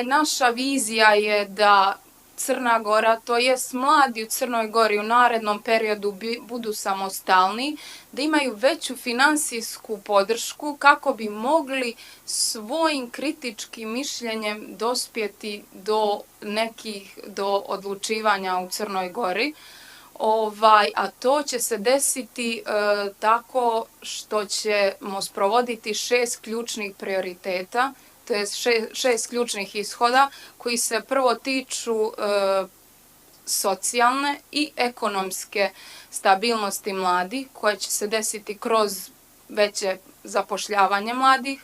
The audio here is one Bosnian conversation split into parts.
Naša vizija je da Crna Gora, to jest mladi u Crnoj Gori u narednom periodu budu samostalni, da imaju veću finansijsku podršku kako bi mogli svojim kritičkim mišljenjem dospjeti do odlučivanja u Crnoj Gori. A to će se desiti tako što ćemo sprovoditi 6 ključnih prioriteta, to je 6 ključnih ishoda koji se prvo tiču socijalne i ekonomske stabilnosti mladih, koje će se desiti kroz veće zapošljavanje mladih.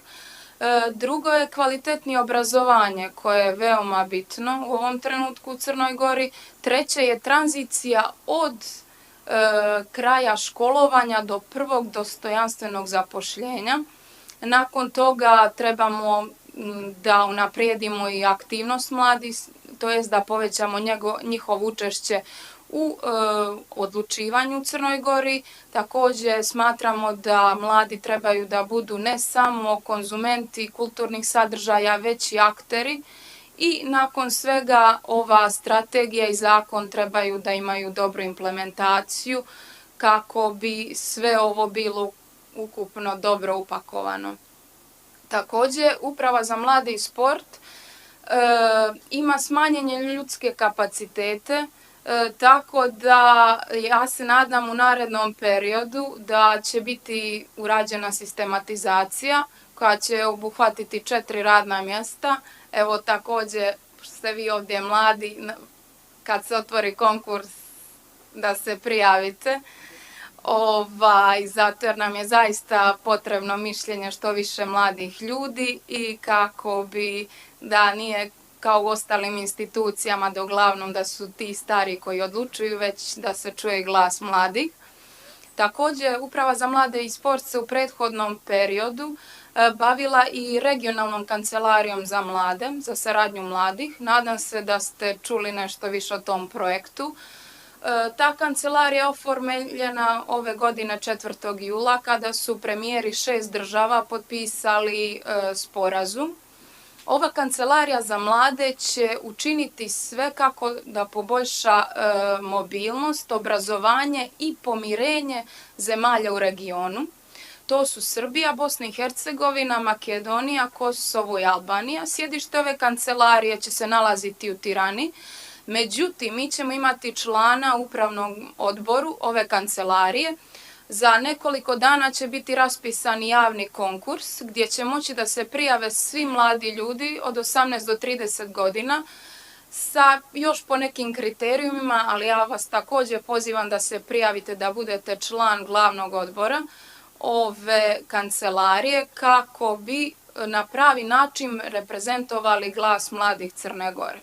Drugo je kvalitetnije obrazovanje, koje je veoma bitno u ovom trenutku u Crnoj Gori. Treće je tranzicija od kraja školovanja do prvog dostojanstvenog zapošljenja. Nakon toga trebamo da unaprijedimo i aktivnost mladih, to jest da povećamo njihovo učešće u odlučivanju u Crnoj Gori. Također smatramo da mladi trebaju da budu ne samo konzumenti kulturnih sadržaja, već i akteri. I nakon svega ova strategija i zakon trebaju da imaju dobru implementaciju kako bi sve ovo bilo ukupno dobro upakovano. Također, Uprava za mlade i sport ima smanjene ljudske kapacitete, tako da ja se nadam u narednom periodu da će biti urađena sistematizacija koja će obuhvatiti 4 radna mjesta. Evo također ste vi ovdje mladi, kad se otvori konkurs da se prijavite. Zato jer nam je zaista potrebno mišljenje što više mladih ljudi i kako bi da nije kao u ostalim institucijama da uglavnom da su ti stari koji odlučuju, već da se čuje glas mladih. Također, Uprava za mlade i sport se u prethodnom periodu bavila i regionalnom kancelarijom za mlade, za saradnju mladih. Nadam se da ste čuli nešto više o tom projektu. Ta kancelarija je oformljena ove godine 4. jula kada su premijeri 6 država potpisali sporazum. Ova kancelarija za mlade će učiniti sve kako da poboljša mobilnost, obrazovanje i pomirenje zemalja u regionu. To su Srbija, Bosna i Hercegovina, Makedonija, Kosovo i Albanija. Sjedište ove kancelarije će se nalaziti u Tirani. Međutim, mi ćemo imati člana u upravnom odboru ove kancelarije. Za nekoliko dana će biti raspisan javni konkurs gdje će moći da se prijave svi mladi ljudi od 18 do 30 godina sa još po nekim kriterijumima, ali ja vas također pozivam da se prijavite da budete član glavnog odbora ove kancelarije kako bi na pravi način reprezentovali glas mladih Crne Gore.